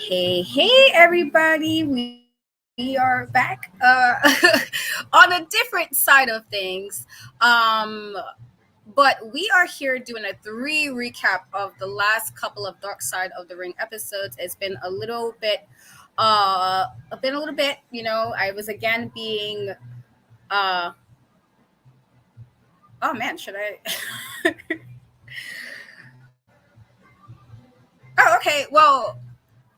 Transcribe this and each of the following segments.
Hey, everybody. We are back on a different side of things. Um, but we are here doing a three recap of the last couple of Dark Side of the Ring episodes. It's been a little bit, I was again being, uh, oh man, should I? Oh, okay. Well,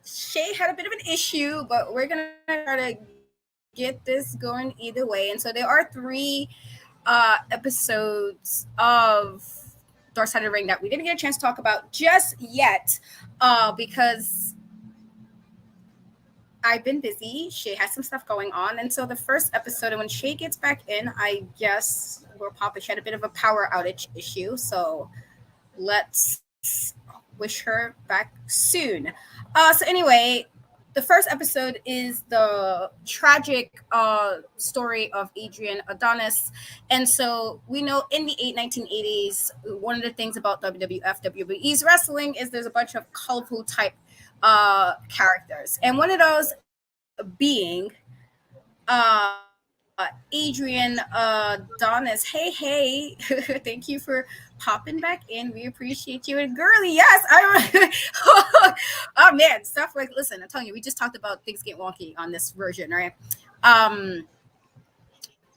Shay had a bit of an issue, but we're gonna try to get this going either way. And so there are three episodes of Dark Side of the Ring that we didn't get a chance to talk about just yet, because I've been busy. Shay has some stuff going on, and so the first episode, and when Shay gets back in, I guess we'll pop. She had a bit of a power outage issue, so let's wish her back soon. So anyway, the first episode is the tragic story of Adrian Adonis. And so we know in the 1980s, one of the things about WWF, WWE's wrestling is there's a bunch of colorful type characters. And one of those being Adrian Adonis. Hey, thank you for popping back in. We appreciate you. And girly, yes, I. Oh man, stuff like listen. I'm telling you, we just talked about things get wonky on this version, right? Um,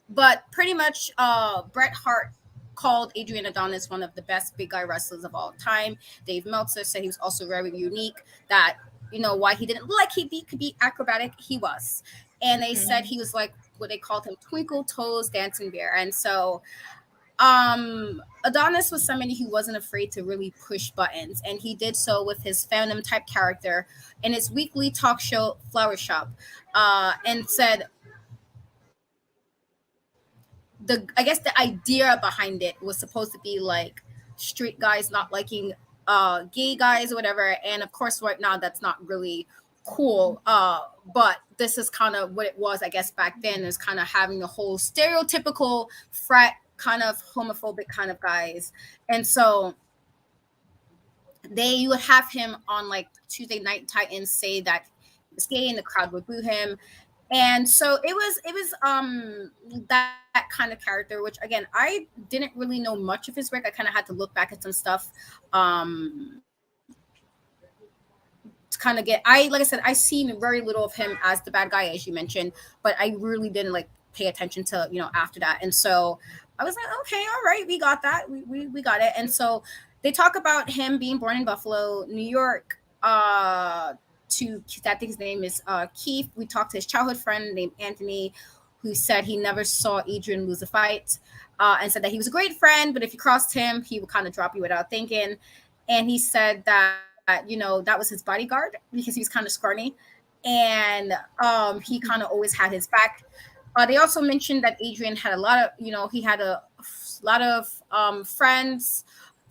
but pretty much, Bret Hart called Adrian Adonis one of the best big guy wrestlers of all time. Dave Meltzer said he was also very unique. That why he didn't like he could be acrobatic. He was, and they said he was like what they called him twinkle toes dancing bear. And so Adonis was somebody who wasn't afraid to really push buttons, and he did so with his Phantom type character in his weekly talk show Flower Shop, and said I guess the idea behind it was supposed to be like street guys not liking gay guys or whatever, and of course right now that's not really cool, but this is kind of what it was, I guess, back then, is kind of having the whole stereotypical frat kind of homophobic kind of guys. And so you would have him on like Tuesday Night Titans say that he was gay and the crowd would boo him. And so it was that kind of character, which again I didn't really know much of his work. I kind of had to look back at some stuff um to kind of get, I like I said, I seen very little of him as the bad guy, as you mentioned, but I really didn't like pay attention to after that. And so I was like, okay, all right, we got that, we got it. And so they talk about him being born in Buffalo, New York. To I think his name is Keith. We talked to his childhood friend named Anthony, who said he never saw Adrian lose a fight, and said that he was a great friend, but if you crossed him, he would kind of drop you without thinking. And he said that that was his bodyguard because he was kind of scrawny, and he kind of always had his back. They also mentioned that Adrian had a lot of, he had a lot of friends,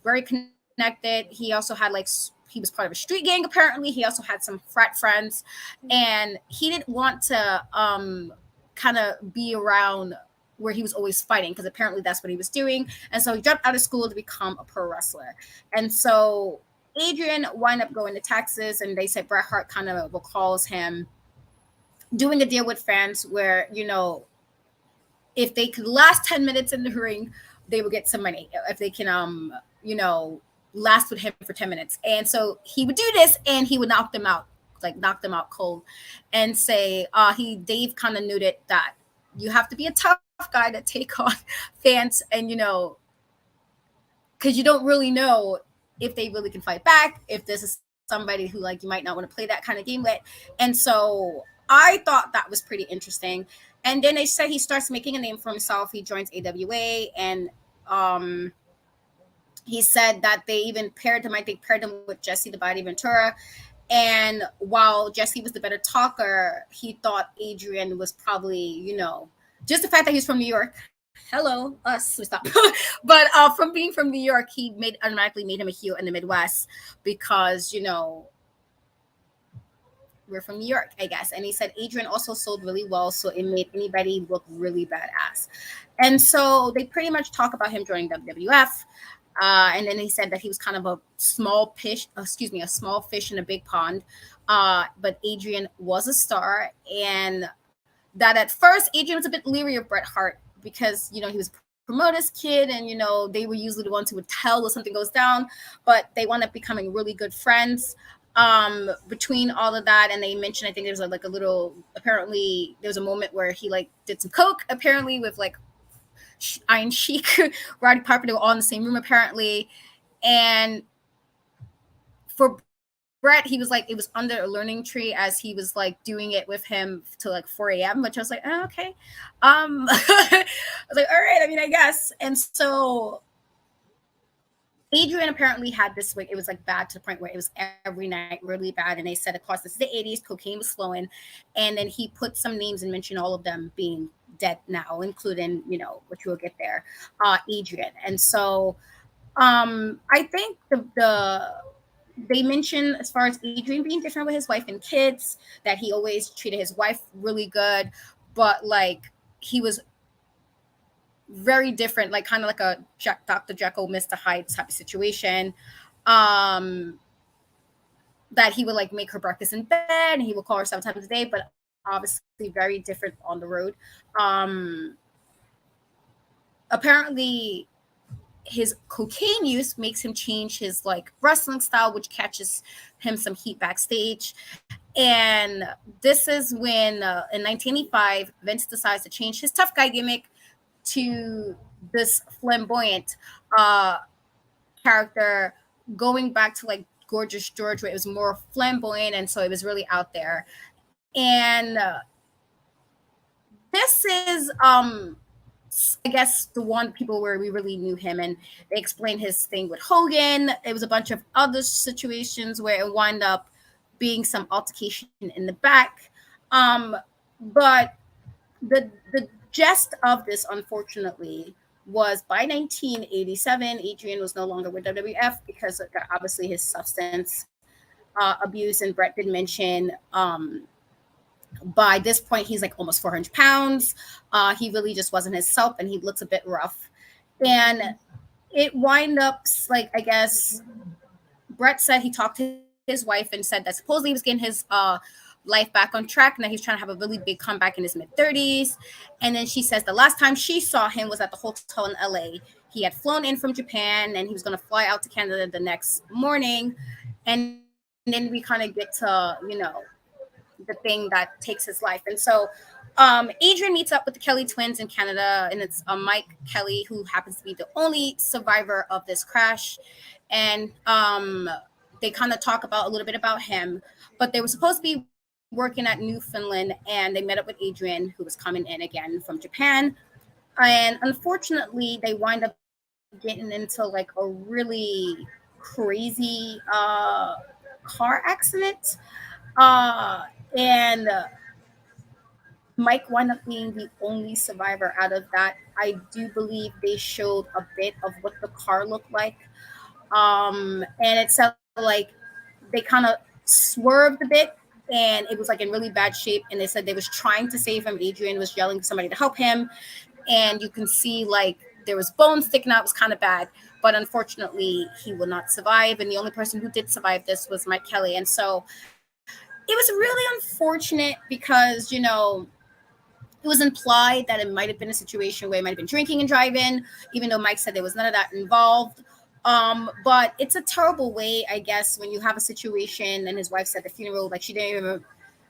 very connected. He also had like he was part of a street gang apparently. He also had some frat friends, and he didn't want to kind of be around where he was always fighting, because apparently that's what he was doing. And so he dropped out of school to become a pro wrestler. And so Adrian wound up going to Texas, and they said Bret Hart kind of recalls him doing a deal with fans where, if they could last 10 minutes in the ring, they would get some money. If they can, last with him for 10 minutes. And so he would do this, and he would knock them out, like knock them out cold, and say, Dave kind of noted that you have to be a tough guy to take on fans, and, because you don't really know if they really can fight back, if this is somebody who like you might not want to play that kind of game with. And so I thought that was pretty interesting. And then they said he starts making a name for himself. He joins AWA, and he said that they even paired him with Jesse the Body Ventura. And while Jesse was the better talker, he thought Adrian was probably, just the fact that he's from New York. Hello, us. We stop. But from being from New York, he automatically made him a heel in the Midwest because, we're from New York, I guess. And he said Adrian also sold really well, so it made anybody look really badass. And so they pretty much talk about him joining WWF. And then he said that he was kind of a small fish, a small fish in a big pond. But Adrian was a star, and that at first Adrian was a bit leery of Bret Hart because he was a promoter's kid, and they were usually the ones who would tell if something goes down, but they wound up becoming really good friends between all of that. And they mentioned, I think there's like a little, apparently there was a moment where he like did some coke apparently with like Iron Sheik, Roddy Piper. They were all in the same room apparently, and for Bret, he was like, it was under a learning tree as he was like doing it with him till like 4 a.m., which I was like, oh, okay. I was like, all right, I mean, I guess. And so Adrian apparently had this, like, it was like bad to the point where it was every night really bad. And they said, of course, this is the 80s, cocaine was flowing. And then he put some names and mentioned all of them being dead now, including, which we'll get there, Adrian. And so I think they mentioned, as far as Adrian being different with his wife and kids, that he always treated his wife really good, but like he was very different, like kind of like a Dr. Jekyll, Mr. Hyde type of situation. That he would like make her breakfast in bed, and he would call her 7 times a day, but obviously very different on the road. Apparently his cocaine use makes him change his like wrestling style, which catches him some heat backstage. And this is when in 1985 Vince decides to change his tough guy gimmick to this flamboyant character, going back to like Gorgeous George, where it was more flamboyant, and so it was really out there. And this is I guess the one people where we really knew him, and they explained his thing with Hogan. It was a bunch of other situations where it wound up being some altercation in the back. But the gist of this, unfortunately, was by 1987, Adrian was no longer with WWF because of obviously his substance abuse, and Bret did mention by this point he's like almost 400 pounds. He really just wasn't himself, and he looks a bit rough. And it wind up like, I guess Bret said he talked to his wife and said that supposedly he was getting his life back on track, and that he's trying to have a really big comeback in his mid-30s. And then she says the last time she saw him was at the hotel in LA. He had flown in from Japan, and he was going to fly out to Canada the next morning. And then we kind of get to the thing that takes his life. And so Adrian meets up with the Kelly twins in Canada, and it's Mike Kelly, who happens to be the only survivor of this crash. And they kind of talk about a little bit about him, but they were supposed to be working at Newfoundland, and they met up with Adrian, who was coming in again from Japan. And unfortunately, they wind up getting into like a really crazy car accident. And Mike wound up being the only survivor out of that. I do believe they showed a bit of what the car looked like. And it sounded like they kind of swerved a bit, and it was like in really bad shape. And they said they was trying to save him. Adrian was yelling for somebody to help him. And you can see like there was bones sticking out. It was kind of bad. But unfortunately, he will not survive. And the only person who did survive this was Mike Kelly. And so it was really unfortunate because, it was implied that it might have been a situation where he might have been drinking and driving, even though Mike said there was none of that involved. But it's a terrible way, I guess, when you have a situation, and his wife said at the funeral, like she didn't even,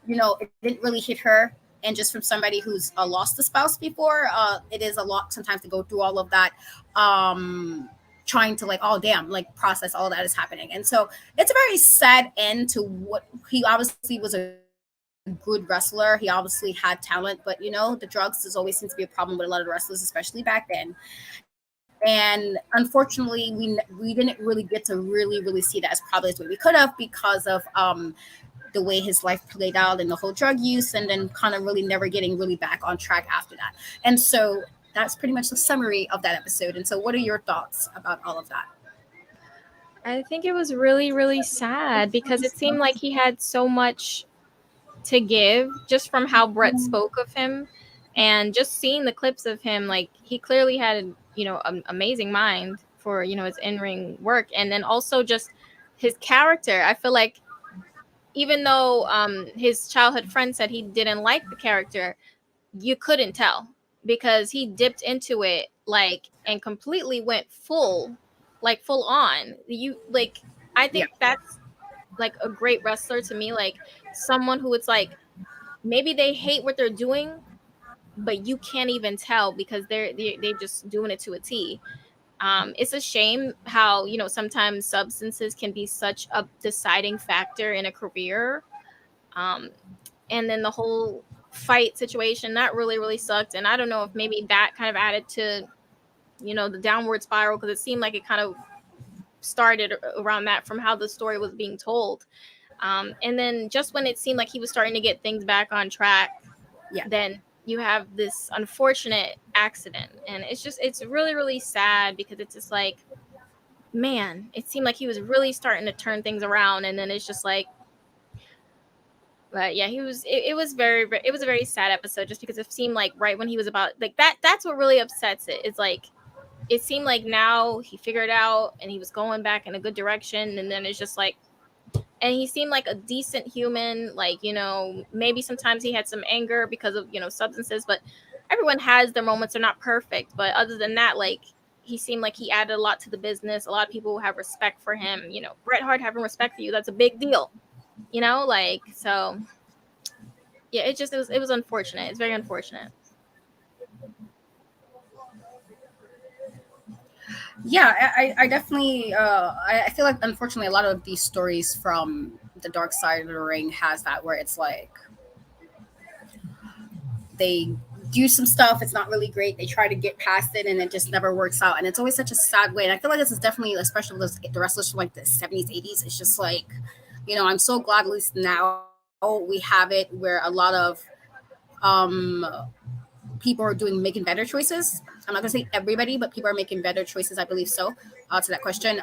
it didn't really hit her. And just from somebody who's lost a spouse before, it is a lot sometimes to go through all of that. Trying to like, oh damn, like process all that is happening. And so it's a very sad end to what he obviously was a good wrestler. He obviously had talent, but the drugs does always seem to be a problem with a lot of wrestlers, especially back then. And unfortunately, we didn't really get to really see that as probably as we could have, because of the way his life played out and the whole drug use, and then kind of really never getting really back on track after that. And so that's pretty much the summary of that episode. And so what are your thoughts about all of that? I think it was really, really sad because it seemed like he had so much to give just from how Bret spoke of him, and just seeing the clips of him. Like, he clearly had, an amazing mind for, his in-ring work. And then also just his character. I feel like even though his childhood friend said he didn't like the character, you couldn't tell because he dipped into it like and completely went full on. I Yeah. think that's like a great wrestler to me, like someone who it's like maybe they hate what they're doing, but you can't even tell because they're just doing it to a T. It's a shame how sometimes substances can be such a deciding factor in a career. Um, and then the whole fight situation that really sucked, and I don't know if maybe that kind of added to the downward spiral because it seemed like it kind of started around that from how the story was being told. And then just when it seemed like he was starting to get things back on track, Yeah. then you have this unfortunate accident, and it's really sad because it's just like, man, it seemed like he was really starting to turn things around, and then it's just like, but yeah, it was it was a very sad episode just because it seemed like right when he was about like that's what really upsets it. It's like it seemed like now he figured out and he was going back in a good direction, and then it's just like, and he seemed like a decent human, like maybe sometimes he had some anger because of substances, but everyone has their moments. They're not perfect, but other than that, like he seemed like he added a lot to the business. A lot of people have respect for him. Bret Hart having respect for you, that's a big deal. Like, so yeah, it was unfortunate. It's very unfortunate. Yeah, I definitely I feel like unfortunately a lot of these stories from the dark side of the ring has that where it's like they do some stuff, it's not really great, they try to get past it and it just never works out, and it's always such a sad way. And I feel like this is definitely, especially with the wrestlers from like the 70s, 80s, it's just like, I'm so glad at least now we have it where a lot of um people are making better choices. I'm not gonna say everybody, but people are making better choices, I believe so. To that question,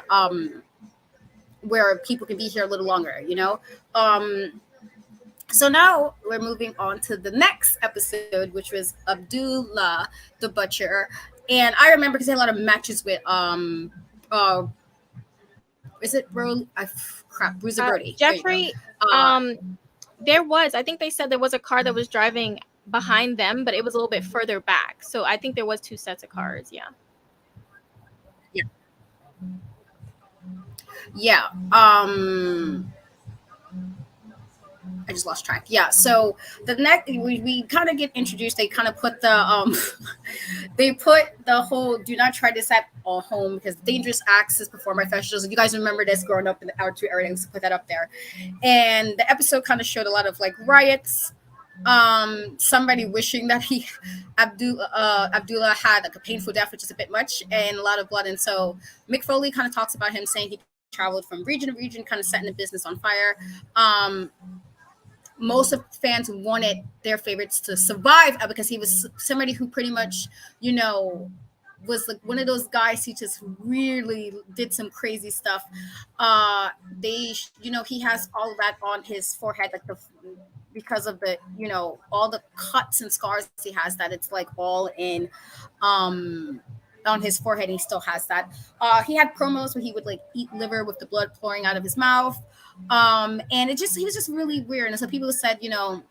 where people can be here a little longer, so now we're moving on to the next episode, which was Abdullah the Butcher. And I remember because he had a lot of matches with is it Bruiser Brody? There you go. Jeffrey, I think they said there was a car that was driving behind them, but it was a little bit further back. So I think there was two sets of cars. Yeah. Yeah. Yeah. I just lost track. Yeah. So the next we kind of get introduced. They kind of put the they put the whole do not try this at home because dangerous acts is performed by professionals. If you guys remember this growing up in the hour two area, to put that up there. And the episode kind of showed a lot of like riots. Somebody wishing that Abdullah had like a painful death, which is a bit much, and a lot of blood. And so Mick Foley kind of talks about him saying he traveled from region to region, kind of setting the business on fire. Most of fans wanted their favorites to survive because he was somebody who pretty much, was like one of those guys who just really did some crazy stuff. He has all of that on his forehead, like because of the, all the cuts and scars he has, that it's like all in, on his forehead. He still has that. He had promos where he would like eat liver with the blood pouring out of his mouth. And he was just really weird. And so people said, Hugo,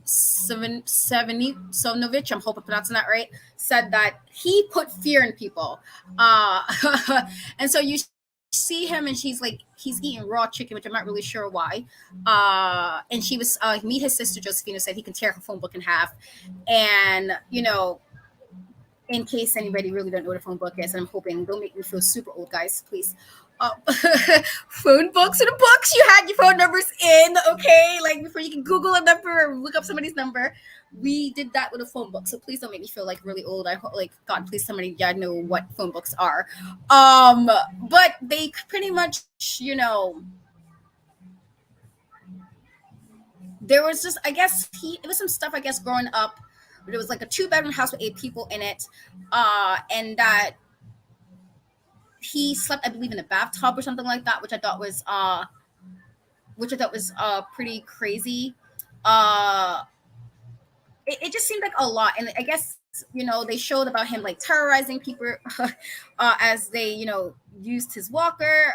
Sonovich, I'm hoping I'm pronouncing that right, said that he put fear in people. And so you see him and he's eating raw chicken, which I'm not really sure why. And she was, meet his sister Josephina, said he can tear her phone book in half. And, in case anybody really don't know what a phone book is, and I'm hoping, don't make me feel super old, guys, please. Phone books are the books you had your phone numbers in, okay? Like before you can Google a number or look up somebody's number. We did that with a phone book, so please don't make me feel like really old. I hope, like, God, please somebody know what phone books are. But they pretty much, there was just, I guess it was some stuff, I guess, growing up. It was like a 2-bedroom house with 8 people in it, and that he slept, I believe, in a bathtub or something like that, which I thought was pretty crazy. it just seemed like a lot. And I guess, they showed about him like terrorizing people as they, used his walker.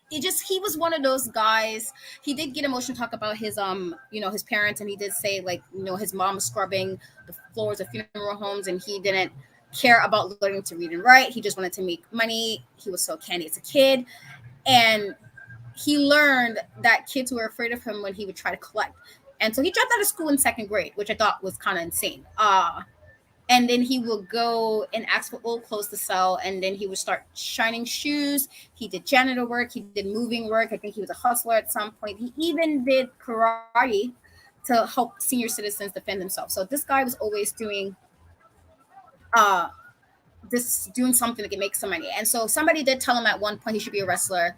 He was one of those guys. He did get emotional talk about his parents, and he did say, like, his mom was scrubbing the floors of funeral homes, and he didn't care about learning to read and write. He just wanted to make money. He was so candy as a kid. And he learned that kids were afraid of him when he would try to collect. And so he dropped out of school in second grade, which I thought was kind of insane. And then he would go and ask for old clothes to sell, and then he would start shining shoes. He did janitor work, he did moving work. I think he was a hustler at some point. He even did karate to help senior citizens defend themselves. So this guy was always uh doing something to make some money. And so somebody did tell him at one point he should be a wrestler,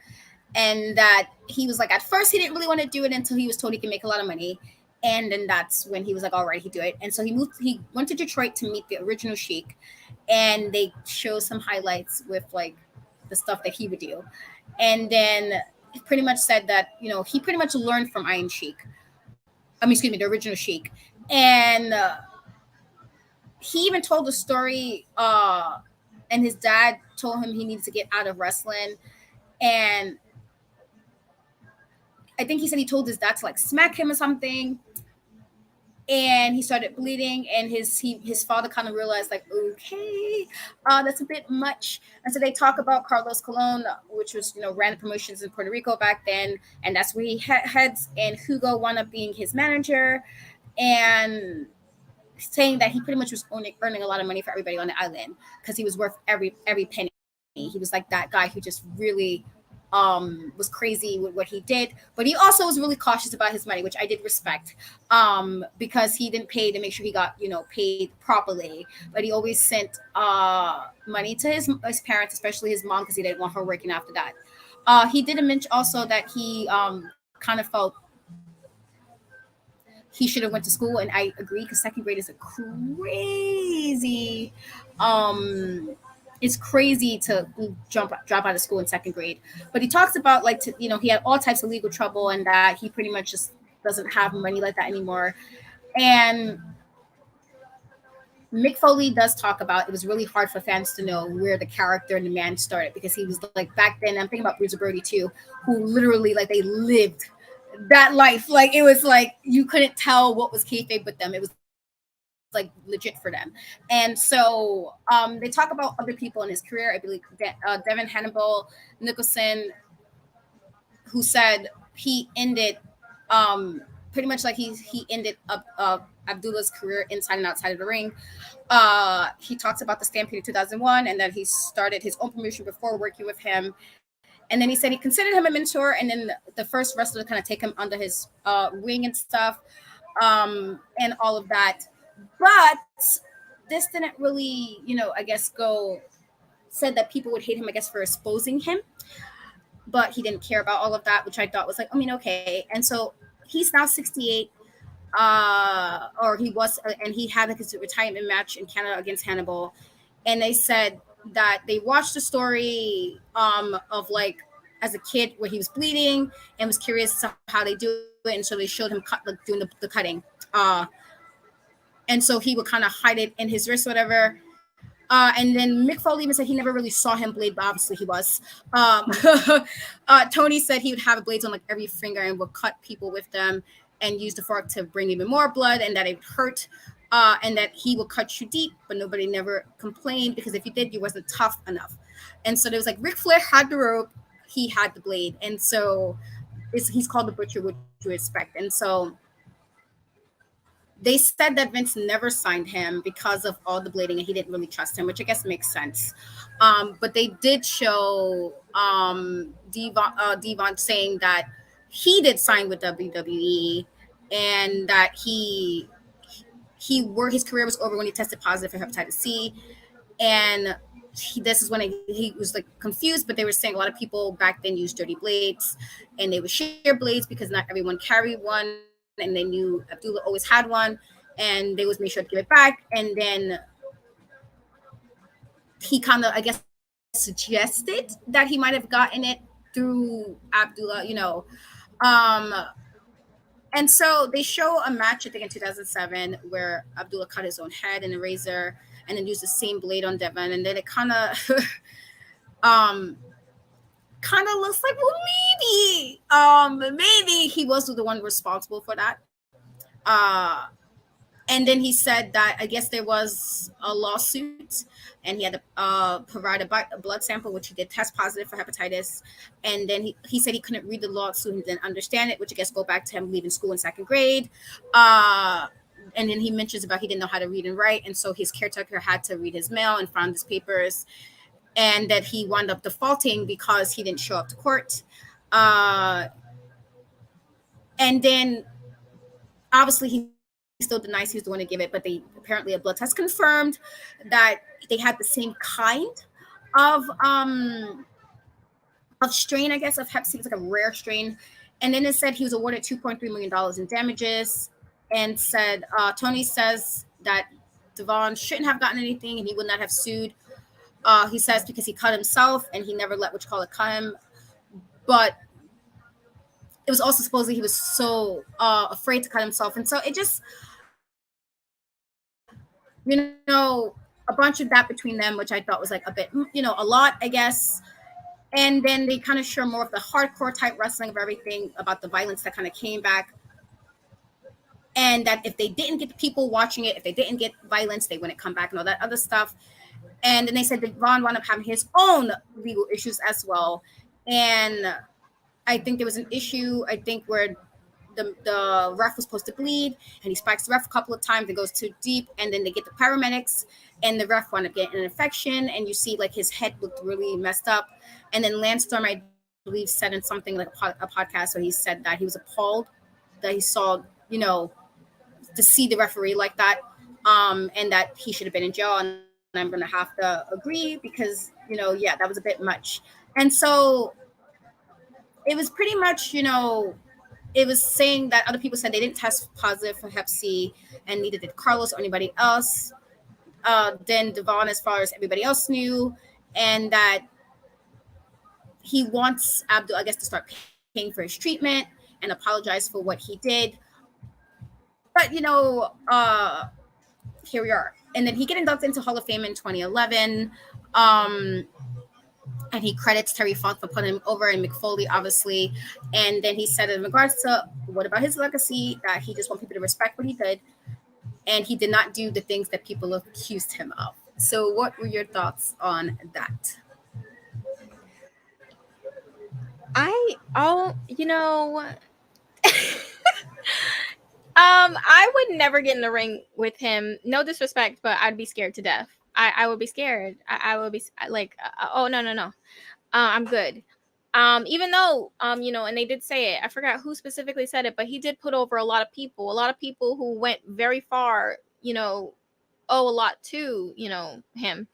and that he was like, at first he didn't really want to do it until he was told he can make a lot of money. And then that's when he was like, all right, he do it. And so he went to Detroit to meet the original Sheik, and they show some highlights with like the stuff that he would do. And then he pretty much said that, he pretty much learned from Iron Sheik. I mean, excuse me, the original Sheik. And he even told the story, and his dad told him he needed to get out of wrestling. And I think he said he told his dad to like smack him or something, and he started bleeding. And his father kind of realized, like, okay, that's a bit much. And so they talk about Carlos Colon, which was, ran the promotions in Puerto Rico back then, and that's where he heads. And Hugo wound up being his manager, and saying that he pretty much was earning a lot of money for everybody on the island because he was worth every penny. He was like that guy who just really was crazy with what he did, but he also was really cautious about his money, which I did respect, because he didn't pay to make sure he got, paid properly. But he always sent money to his parents, especially his mom, because he didn't want her working after that. He did mention also that he kind of felt he should have went to school, and I agree, because second grade is a crazy, um it's crazy to drop out of school in second grade. But he talks about, like, he had all types of legal trouble, and that he pretty much just doesn't have money like that anymore. And Mick Foley does talk about, it was really hard for fans to know where the character and the man started, because he was like, back then, I'm thinking about Bruiser Brody too, who literally, like, they lived that life. Like, it was like you couldn't tell what was kayfabe with them. It was like legit for them. And so they talk about other people in his career. I believe Devin Hannibal Nicholson, who said he ended pretty much like he ended up Abdullah's career inside and outside of the ring. He talks about the Stampede of 2001, and that he started his own promotion before working with him. And then he said he considered him a mentor, and then the first wrestler to kind of take him under his wing and stuff, and all of that. But this didn't really, I guess, go said that people would hate him, I guess, for exposing him, but he didn't care about all of that, which I thought was like, I mean, okay. And so he's now 68, or he was, and he had like his retirement match in Canada against Hannibal. And they said that they watched the story of, like, as a kid where he was bleeding, and was curious to how they do it, and so they showed him like, doing the cutting. And so he would kind of hide it in his wrist, whatever. And then Mick Foley even said he never really saw him blade, but obviously he was. Tony said he would have blades on like every finger and would cut people with them, and use the fork to bring even more blood, and that it would hurt. And that he would cut you deep, but nobody never complained, because if you did, you wasn't tough enough. And so there was like, Ric Flair had the rope, he had the blade, and so he's called the Butcher, which you expect. And so they said that Vince never signed him because of all the blading, and he didn't really trust him, which I guess makes sense. But they did show Devon saying that he did sign with WWE, and that his career was over when he tested positive for hepatitis C. And this is when he was like confused, but they were saying a lot of people back then used dirty blades, and they would share blades because not everyone carried one, and they knew Abdullah always had one, and they always made sure to give it back. And then he kind of, I guess, suggested that he might have gotten it through Abdullah, um And so they show a match, I think in 2007, where Abdullah cut his own head in a razor and then used the same blade on Devon. And then it um, kind of looks like, well, maybe he was the one responsible for that. Uh, and then he said that I guess there was a lawsuit, and he had to provide a blood sample, which he did test positive for hepatitis. And then he said he couldn't read the lawsuit and didn't understand it, which I guess go back to him leaving school in second grade. Uh, and then he mentions about he didn't know how to read and write, and so his caretaker had to read his mail and found his papers, and that he wound up defaulting because he didn't show up to court. Uh, and then obviously he still denies he was the one to give it, but they apparently a blood test confirmed that they had the same kind of strain, I guess, of Hep C. It was like a rare strain. And then it said he was awarded $2.3 million in damages, and said Tony says that Devon shouldn't have gotten anything and he would not have sued. He says because he cut himself and he never let cut him. But it was also supposedly he was so afraid to cut himself, and so it just, a bunch of that between them, which I thought was like a bit, a lot, I guess. And then they kind of show more of the hardcore type wrestling of everything about the violence that kind of came back, and that if they didn't get the people watching it, if they didn't get violence, they wouldn't come back and all that other stuff. And then they said that Vaughn wound up having his own legal issues as well. And I think there was an issue, I think, where the ref was supposed to bleed, and he spikes the ref a couple of times. It goes too deep, and then they get the paramedics, and the ref wound up getting an infection, and you see like his head looked really messed up. And then Lance Storm, I believe, said in something like a podcast where he said that he was appalled that he saw, to see the referee like that, and that he should have been in jail. And I'm going to have to agree because, yeah, that was a bit much. And so it was pretty much, it was saying that other people said they didn't test positive for Hep C, and neither did Carlos or anybody else. Then Devon, as far as everybody else knew, and that he wants Abdul, I guess, to start paying for his treatment and apologize for what he did. But here we are. And then he get inducted into Hall of Fame in 2011. And he credits Terry Funk for putting him over, and McFoley, obviously. And then he said, in regards to what about his legacy, that he just want people to respect what he did, and he did not do the things that people accused him of. So, what were your thoughts on that? I would never get in the ring with him. No disrespect, but I'd be scared to death. I would be scared. I would be like, oh no. I'm good. Even though, and they did say it. I forgot who specifically said it, but he did put over a lot of people who went very far, owe a lot to, him.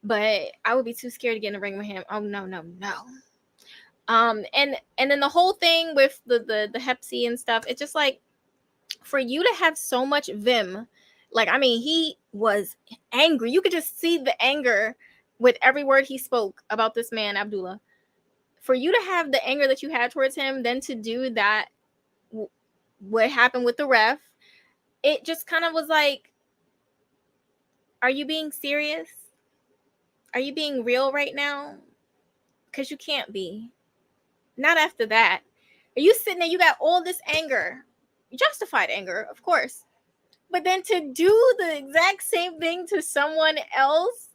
But I would be too scared to get in the ring with him. Oh no. And then the whole thing with the Hep C and stuff, it's just like, for you to have so much vim, like, I mean, he was angry. You could just see the anger with every word he spoke about this man, Abdullah. For you to have the anger that you had towards him, then to do that, what happened with the ref, it just kind of was like, are you being serious? Are you being real right now? Because you can't be. Not after that. Are you sitting there, you got all this anger, justified anger, of course. But then to do the exact same thing to someone else,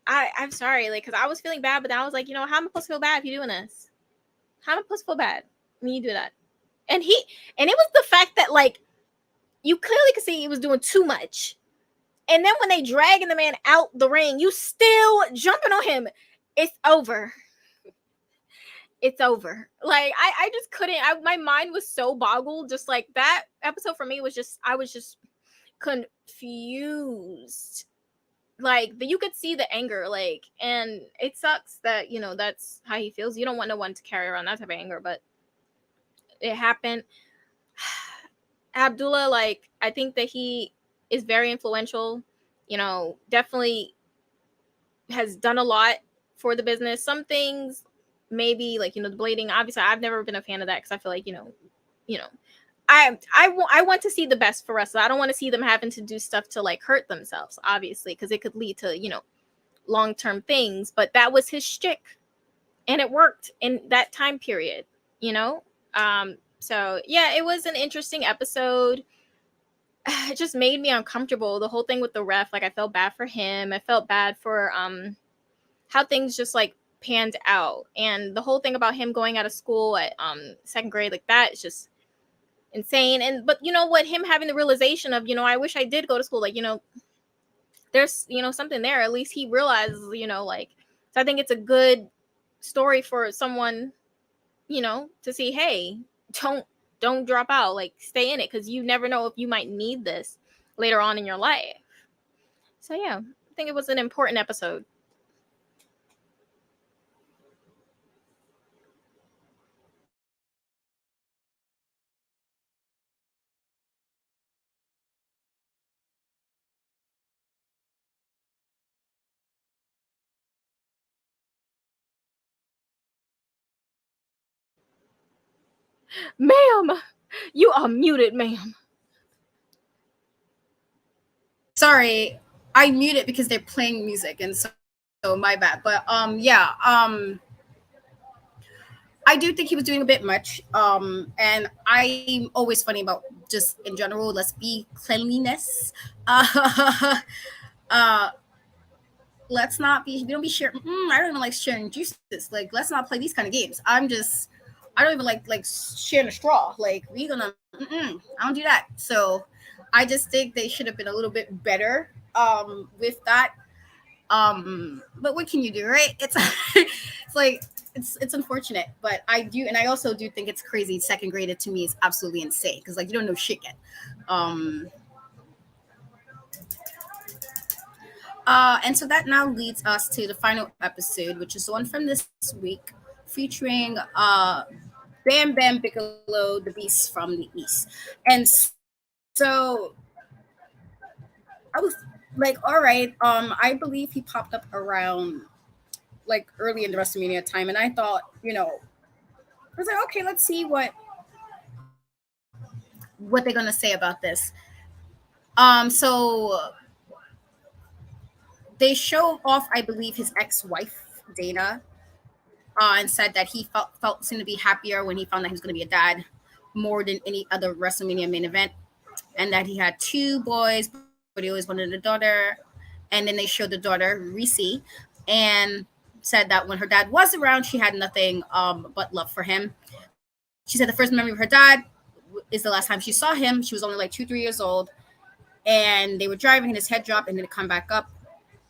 I'm sorry, like, because I was feeling bad, but then I was like, how am I supposed to feel bad if you're doing this? How am I supposed to feel bad when you do that? And it was the fact that, like, you clearly could see he was doing too much. And then when they dragging the man out the ring, you still jumping on him. It's over. It's over. Like, I just couldn't. My mind was so boggled. Just like that episode for me was just, I was just confused. Like, you could see the anger, like, and it sucks that, that's how he feels. You don't want no one to carry around that type of anger, but it happened. Abdullah, like, I think that he is very influential, definitely has done a lot for the business. Some things, maybe, like, the blading, obviously I've never been a fan of that, because I feel like, you know, I want to see the best for wrestlers. I don't want to see them having to do stuff to like hurt themselves, obviously, because it could lead to, long-term things. But that was his shtick, and it worked in that time period, you know. So yeah, it was an interesting episode. It just made me uncomfortable. The whole thing with the ref, like I felt bad for him. I felt bad for how things just like panned out, and the whole thing about him going out of school at second grade, like that is just insane. And but you know what, him having the realization of, I wish I did go to school, like, there's something there. At least he realizes, like, so I think it's a good story for someone, to see, hey, don't drop out, like stay in it, because you never know if you might need this later on in your life. So yeah, I think it was an important episode. Ma'am, you are muted, ma'am. Sorry, I muted because they're playing music, and so my bad. But yeah, I do think he was doing a bit much. And I'm always funny about just in general. Let's be cleanliness. Uh, let's not be. We don't be sharing. I don't even like sharing juices. Like, let's not play these kind of games. I don't even like sharing a straw. Like, we gonna. I don't do that. So, I just think they should have been a little bit better. With that. But what can you do, right? It's it's like it's unfortunate, but I do, and I also do think it's crazy. Second graded to me is absolutely insane because like you don't know shit yet. Um, and so that now leads us to the final episode, which is the one from this week, featuring Bam Bigelow, the Beast from the East. And so I was like, all right, I believe he popped up around like early in the WrestleMania time, and I thought, I was like, okay, let's see what they're gonna say about this. So they show off, I believe, his ex-wife Dana, and said that he felt seemed to be happier when he found that he was going to be a dad more than any other WrestleMania main event, and that he had two boys, but he always wanted a daughter. And then they showed the daughter Reese, and said that when her dad was around, she had nothing but love for him. She said the first memory of her dad is the last time she saw him. She was only like 2, 3 years old, and they were driving, and his head dropped, and then it come back up,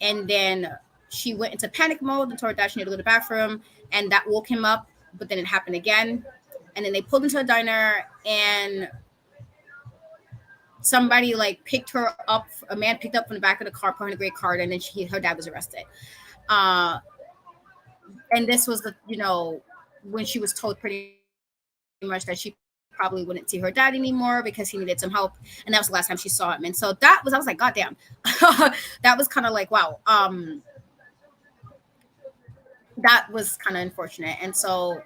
and then she went into panic mode and told her dad she needed to go to the bathroom, and that woke him up. But then it happened again, and then they pulled into a diner, and somebody like picked her up. A man picked up from the back of the car, put her in a great card, and then her dad was arrested. Uh, and this was when she was told pretty much that she probably wouldn't see her dad anymore because he needed some help, and that was the last time she saw him. And so I was like, God damn. That was kind of like, wow. That was kind of unfortunate. And so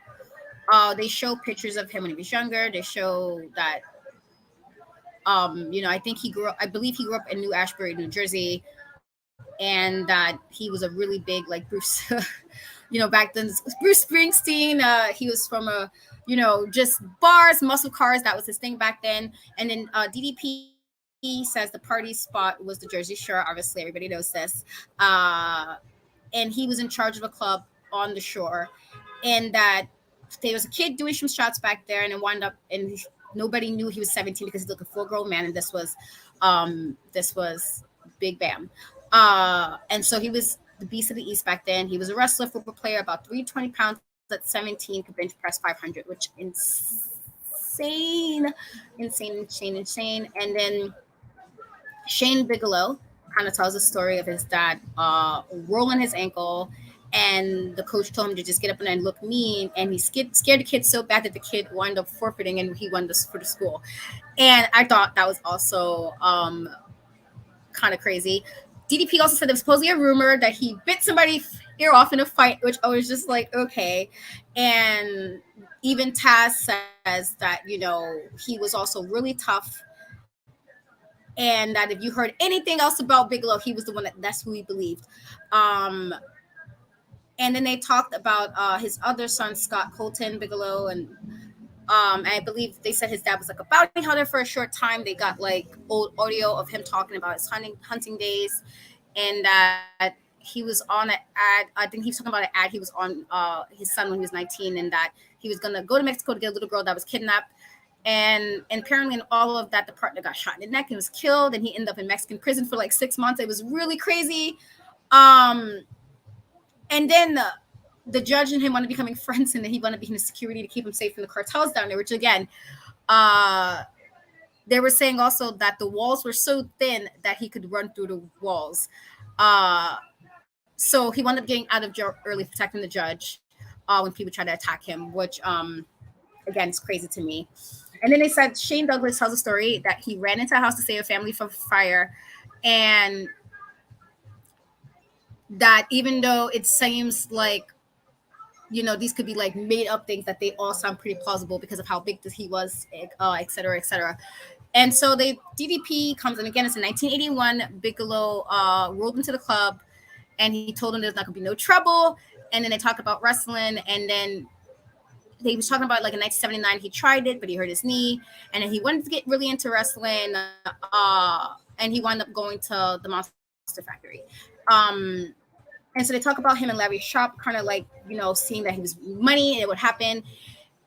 they show pictures of him when he was younger. They show that I think I believe he grew up in New Ashbury, New Jersey, and that he was a really big like Bruce back then, Bruce Springsteen. He was from just bars, muscle cars. That was his thing back then. And then DDP says the party spot was the Jersey Shore. Obviously, everybody knows this. And he was in charge of a club on the shore, and that there was a kid doing some shots back there, and it wound up, and nobody knew he was 17 because he looked a full-grown man, and this was Big Bam. And so he was the Beast of the East back then. He was a wrestler, football player, about 320 pounds at 17, could bench press 500, which insane. And then Shane Bigelow kind of tells the story of his dad rolling his ankle, and the coach told him to just get up and look mean, and he scared the kid so bad that the kid wound up forfeiting, and he won this for the school. And I thought that was also kind of crazy. DDP also said there was supposedly a rumor that he bit somebody ear off in a fight, which I was just like, okay. And even Taz says that, he was also really tough, and that if you heard anything else about Bigelow, he was the one that's who he believed. Um, and then they talked about his other son, Scott Colton Bigelow, and I believe they said his dad was like a bounty hunter for a short time. They got like old audio of him talking about his hunting days, and that he was on an ad. I think he was talking about an ad he was on his son when he was 19, and that he was gonna go to Mexico to get a little girl that was kidnapped. And apparently in all of that, the partner got shot in the neck and was killed, and he ended up in Mexican prison for like 6 months. It was really crazy. Um, and then the judge and him wanted to becoming friends, and then he wanted to be his security to keep him safe from the cartels down there. Which again, uh, they were saying also that the walls were so thin that he could run through the walls. Uh, so he wound up getting out of jail early, protecting the judge when people tried to attack him, which again is crazy to me. And then they said Shane Douglas tells a story that he ran into a house to save a family from fire, and that even though it seems like these could be like made up things, that they all sound pretty plausible because of how big this he was, et cetera, et cetera. And so they DDP comes, and again it's in 1981. Bigelow rolled into the club, and he told him there's not gonna be no trouble. And then they talk about wrestling, and then he was talking about like in 1979 he tried it, but he hurt his knee, and then he wanted to get really into wrestling, and he wound up going to the Monster Factory. Um, and so they talk about him and Larry Sharp, kind of like seeing that he was money and it would happen.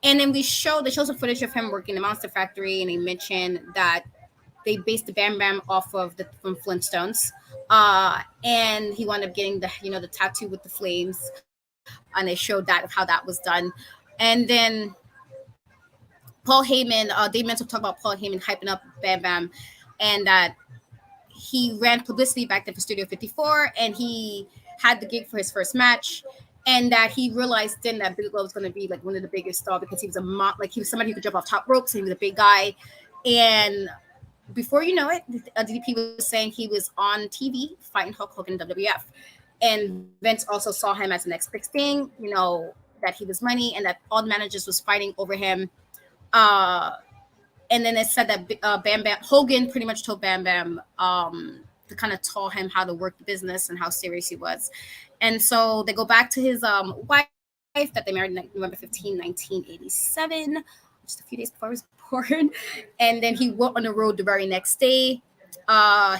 And then they show some footage of him working in the Monster Factory, and they mentioned that they based the Bam Bam off of from Flintstones. And he wound up getting the tattoo with the flames, and they showed that of how that was done. And then Paul Heyman, Dave Mental talked about Paul Heyman hyping up Bam Bam, and that he ran publicity back then for Studio 54, and he had the gig for his first match, and that he realized then that Bigelow was going to be like one of the biggest stars because he was he was somebody who could jump off top ropes, and he was a big guy. And before you know it, DDP was saying he was on TV fighting Hulk Hogan in WWF. And Vince also saw him as the next big thing, that he was money, and that all the managers was fighting over him. Uh, and then it said that Bam Bam Hogan pretty much told Bam Bam to kind of taught him how to work the business and how serious he was. And so they go back to his wife that they married November 15, 1987, just a few days before I was born. And then he went on the road the very next day.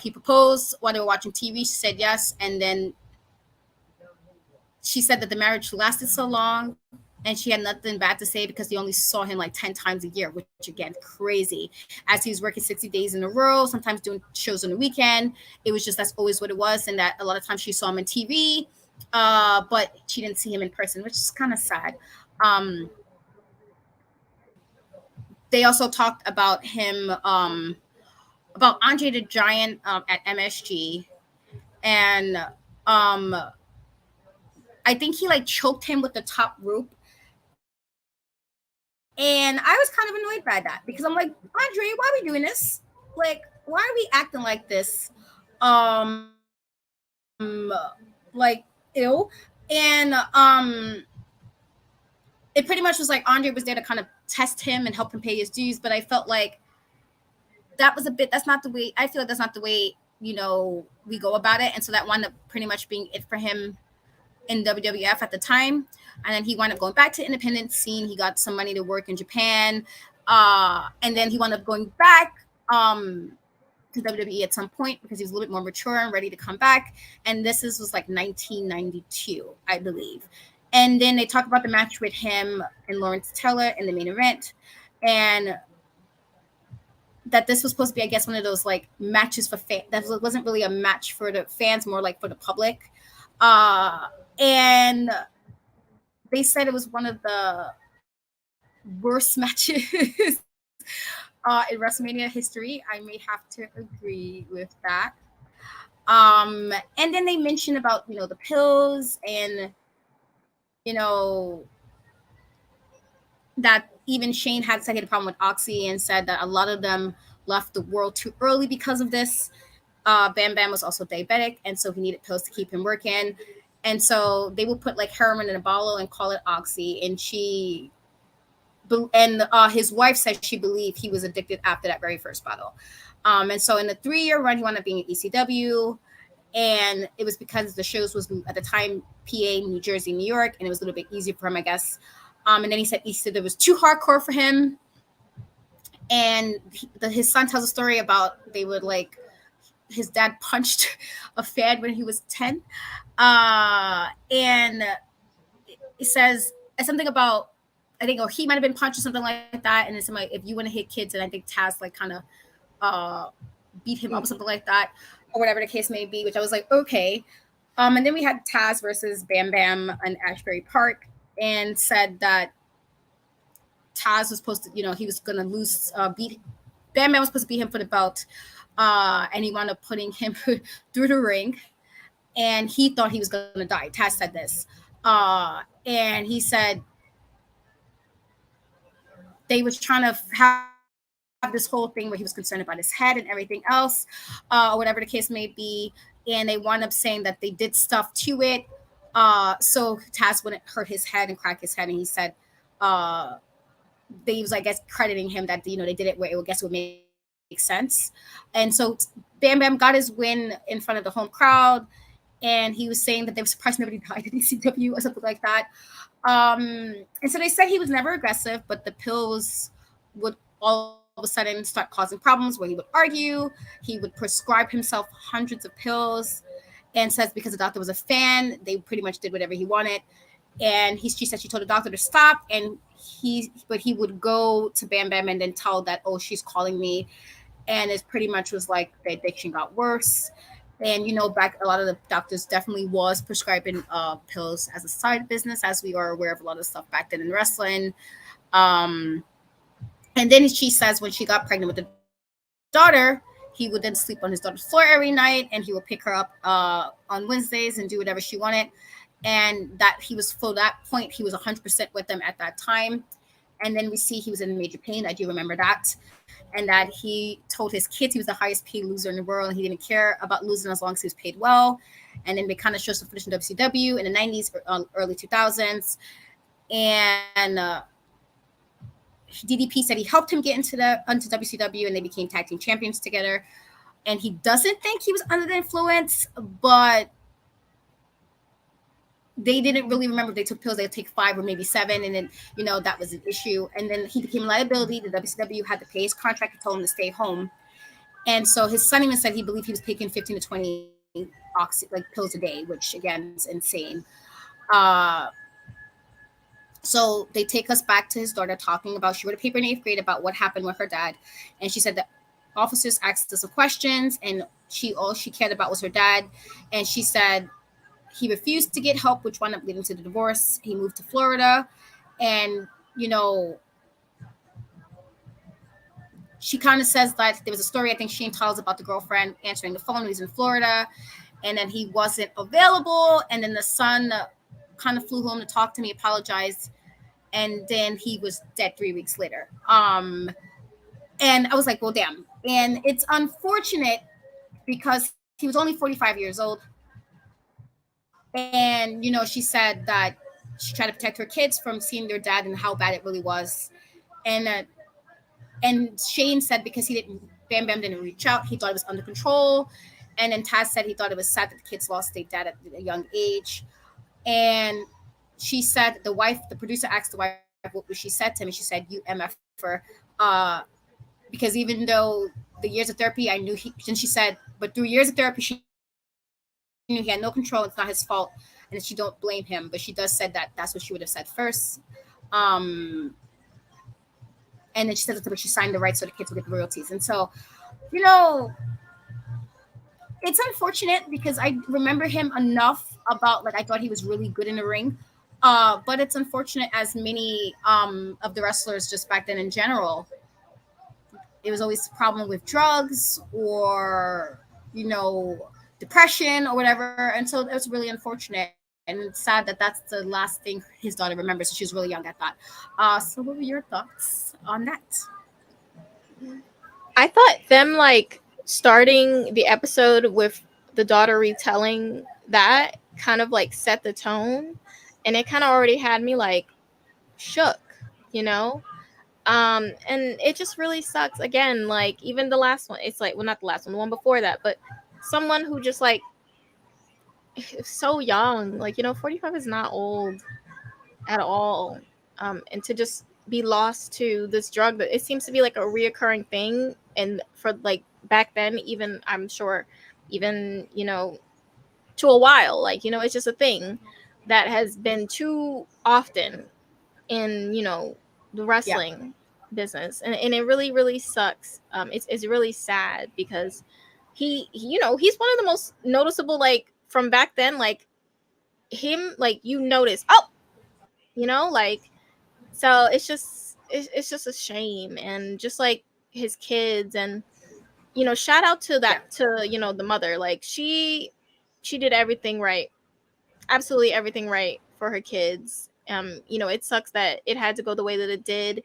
He proposed while they were watching TV. She said yes, and then she said that the marriage lasted so long, and she had nothing bad to say because they only saw him like 10 times a year, which again, crazy. As he was working 60 days in a row, sometimes doing shows on the weekend. It was just, that's always what it was. And that a lot of times she saw him on TV, but she didn't see him in person, which is kind of sad. Um, they also talked about him, about Andre the Giant at MSG. And I think he like choked him with the top rope. And I was kind of annoyed by that because I'm like, Andre, why are we doing this? Like, why are we acting like this? Like, ew. And it pretty much was like Andre was there to kind of test him and help him pay his dues. But I felt like that's not the way, I feel like that's not the way, we go about it. And so that wound up pretty much being it for him in WWF at the time. And then he wound up going back to the independent scene. He got some money to work in Japan. And then he wound up going back to WWE at some point because he was a little bit more mature and ready to come back. And was like 1992, I believe. And then they talk about the match with him and Lawrence Taylor in the main event. And that this was supposed to be, I guess, one of those like matches for fans. That wasn't really a match for the fans, more like for the public. And they said it was one of the worst matches in WrestleMania history. I may have to agree with that. And then they mentioned about, the pills and, that even Shane had said he had a problem with Oxy and said that a lot of them left the world too early because of this. Bam Bam was also diabetic, and so he needed pills to keep him working. And so they would put like heroin in a bottle and call it oxy. And his wife said she believed he was addicted after that very first bottle. And so in the 3-year run, he wound up being at ECW. And it was because the shows was at the time PA, New Jersey, New York, and it was a little bit easier for him, I guess. And then he said there was too hardcore for him. And his son tells a story about they would like his dad punched a fan when he was 10. And he says something about, I think, or he might have been punched or something like that. And it's like, if you want to hit kids, and I think Taz like kind of uh, beat him up or something like that, or whatever the case may be, which I was like, okay. And then we had Taz versus Bam Bam in Ashbury Park, and said that Taz was supposed to, he was going to beat Bam Bam was supposed to beat him for the belt. And he wound up putting him through the ring, and he thought he was going to die. Taz said this. And he said they was trying to have this whole thing where he was concerned about his head and everything else, whatever the case may be. And they wound up saying that they did stuff to it. So Taz wouldn't hurt his head and crack his head. And he said, they was, I guess, crediting him that, they did it where it would, guess, it would make sense. And so Bam Bam got his win in front of the home crowd. And he was saying that they were surprised nobody died in ECW or something like that. And so they said he was never aggressive, but the pills would all of a sudden start causing problems where he would argue. He would prescribe himself hundreds of pills, and says because the doctor was a fan, they pretty much did whatever he wanted. And she said she told the doctor to stop, and he would go to Bam Bam and then tell that, oh, she's calling me. And it pretty much was like the addiction got worse. And back, a lot of the doctors definitely was prescribing pills as a side business, as we are aware of a lot of stuff back then in wrestling. And then she says when she got pregnant with the daughter, he would then sleep on his daughter's floor every night, and he would pick her up on Wednesdays and do whatever she wanted. And that he was, for that point, he was 100% with them at that time. And then we see he was in major pain. I do remember that. And that he told his kids he was the highest paid loser in the world, and he didn't care about losing as long as he was paid well. And then they kind of showed some footage in WCW in the 90s, early 2000s. And DDP said he helped him get into WCW, and they became tag team champions together. And he doesn't think he was under the influence, but they didn't really remember if they took pills. They would take 5 or maybe 7, and then that was an issue. And then he became a liability. The WCW had to pay his contract and told him to stay home. And so his son even said he believed he was taking 15 to 20 pills a day, which again is insane. So they take us back to his daughter talking about, she wrote a paper in 8th grade about what happened with her dad. And she said that officers asked her some questions, and all she cared about was her dad. And she said he refused to get help, which wound up leading to the divorce. He moved to Florida, and she kind of says that there was a story, I think Shane tells, about the girlfriend answering the phone when he was in Florida, and then he wasn't available. And then the son kind of flew home to talk to me, apologized, and then he was dead 3 weeks later. And I was like, well, damn. And it's unfortunate because he was only 45 years old. And, she said that she tried to protect her kids from seeing their dad and how bad it really was. And Shane said because Bam Bam didn't reach out, he thought it was under control. And then Taz said he thought it was sad that the kids lost their dad at a young age. And she said the producer asked the wife what she said to him, and she said, "You MFer," because even though the years of therapy, I knew and she said, but through years of therapy, she knew he had no control. It's not his fault, and that she don't blame him. But she does said that that's what she would have said first. And then she said that she signed the rights so the kids would get the royalties. And so, it's unfortunate because I remember him enough about, like, I thought he was really good in the ring. But it's unfortunate, as many of the wrestlers just back then in general, it was always a problem with drugs or, depression or whatever. And so it was really unfortunate. And it's sad that that's the last thing his daughter remembers. So she was really young at that. So what were your thoughts on that? I thought them starting the episode with the daughter retelling that kind of like set the tone, and it kind of already had me like shook, you know. And it just really sucks. Again, like even the last one, it's like, well, not the last one, the one before that, but someone who just like so young, like, you know, 45 is not old at all. And to just be lost to this drug that it seems to be like a reoccurring thing, and for like back then, even I'm sure, even, you know, to a while, like, you know, it's just a thing that has been too often in, you know, the Yeah. wrestling business, and it really really sucks. It's really sad because you know, he's one of the most noticeable, like from back then, like him, like you notice, oh, you know, like, so it's just a shame. And just like his kids, and you know, shout out to Yeah. that, to, you know, the mother, like she did everything right, absolutely everything right for her kids. You know, it sucks that it had to go the way that it did,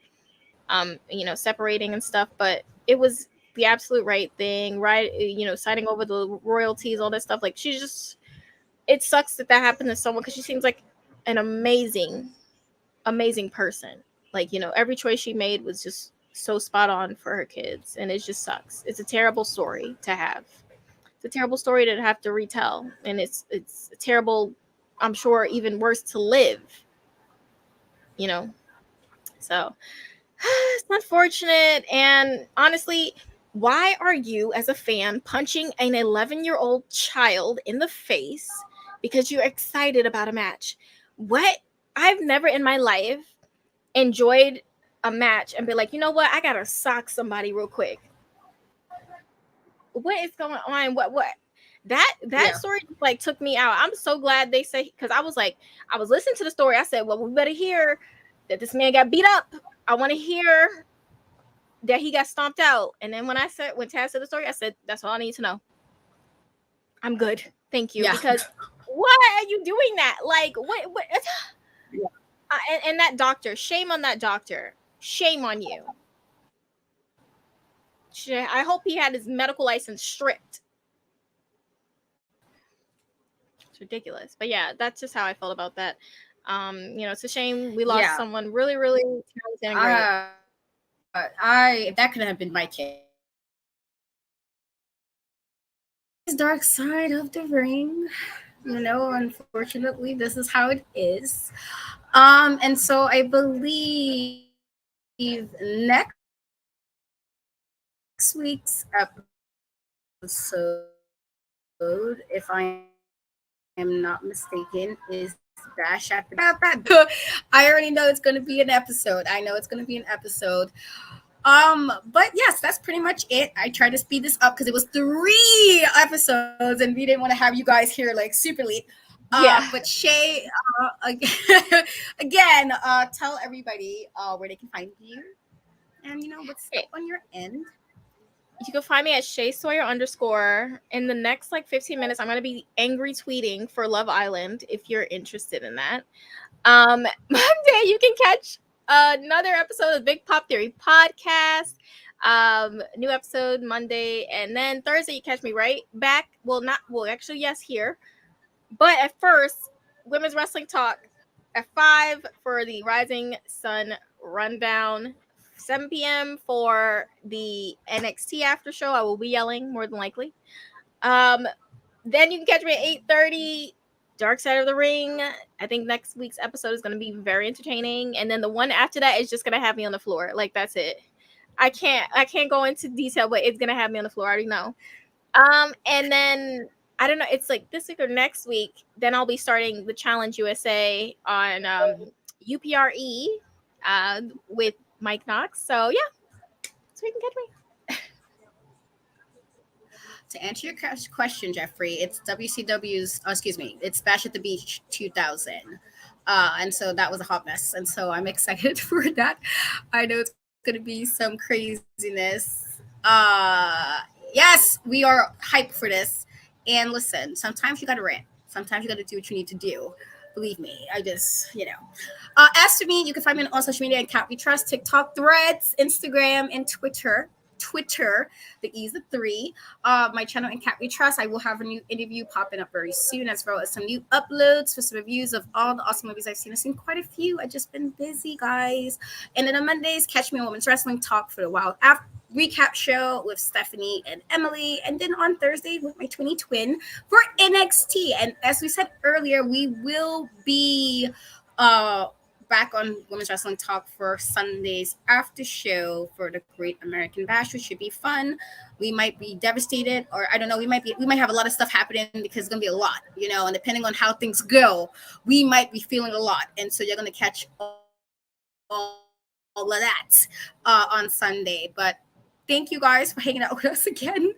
you know, separating and stuff, but it was the absolute right thing, right? You know, signing over the royalties, all that stuff. Like, she just, it sucks that that happened to someone, because she seems like an amazing, amazing person. Like, you know, every choice she made was just so spot on for her kids, and it just sucks. It's a terrible story to have. It's a terrible story to have to retell, and it's a terrible, I'm sure, even worse to live, you know. So it's unfortunate. And honestly, why are you, as a fan, punching an 11-year-old child in the face because you're excited about a match? What? I've never in my life enjoyed a match and be like, you know what? I gotta sock somebody real quick. What is going on? What? That Yeah. story just, like, took me out. I'm so glad they say, because I was like, I was listening to the story. I said, well, we better hear that this man got beat up. I want to hear that he got stomped out. And then when Taz said the story, I said, that's all I need to know. I'm good. Thank you. Yeah. Because why are you doing that? Like, what? Yeah. And that doctor, shame on that doctor. Shame on you. I hope he had his medical license stripped. It's ridiculous. But yeah, that's just how I felt about that. You know, it's a shame we lost Yeah. someone really, really talented and great. I That could have been my kid. Dark side of the ring. You know, unfortunately, this is how it is. And so I believe next week's episode, if I am not mistaken, is Bash After I already know it's going to be an episode. I know it's going to be an episode. But yes, that's pretty much it. I tried to speed this up because it was 3 episodes, and we didn't want to have you guys here like super late. Yeah. But Shay, again, tell everybody where they can find you, and you know what's up Hey, on your end. you can find me at Shay Sawyer _. In the next like 15 minutes, I'm gonna be angry tweeting for Love Island if you're interested in that. Monday you can catch another episode of Big Pop Theory podcast. New episode Monday, and then Thursday you catch me right back. Well, not well, actually, yes, here. But at first, women's wrestling talk at 5 for the Rising Sun rundown. 7 p.m. for the NXT after show. I will be yelling more than likely. Um, then you can catch me at 8:30. Dark Side of the Ring. I think next week's episode is going to be very entertaining, and then the one after that is just going to have me on the floor. Like, that's it. I can't go into detail, but it's going to have me on the floor. I already know. And then I don't know. It's like this week or next week. Then I'll be starting the Challenge USA on UPRE with Mike Knox. So yeah, so you can catch me. To answer your question, Jeffrey, it's WCW's. Excuse me, it's Bash at the Beach 2000. And so that was a hot mess, and so I'm excited for that. I know it's going to be some craziness. Yes, we are hyped for this. And listen, sometimes you got to rant. Sometimes you got to do what you need to do. Believe me, I just, you know. As to me, you can find me on all social media at Cat We Trust, TikTok, Threads, Instagram, and Twitter. Twitter. The E is the three. My channel in Cat We Trust. I will have a new interview popping up very soon, as well as some new uploads for some reviews of all the awesome movies I've seen. I've seen quite a few. I've just been busy, guys. And then on Mondays, catch me on Women's Wrestling Talk for the Wild After recap show with Stephanie and Emily, and then on Thursday with my twin for NXT. And as we said earlier, we will be back on Women's Wrestling Talk for Sunday's after show for the Great American Bash, which should be fun. We might be devastated, or I don't know, we might have a lot of stuff happening because it's gonna be a lot, and depending on how things go, we might be feeling a lot. And so you're gonna catch all of that on Sunday. But thank you guys for hanging out with us again.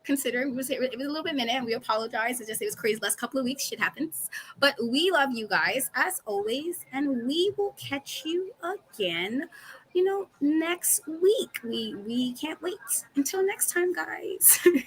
Considering it was a little bit minute, and we apologize. It was crazy last couple of weeks. Shit happens. But we love you guys as always, and we will catch you again, next week. We can't wait until next time, guys.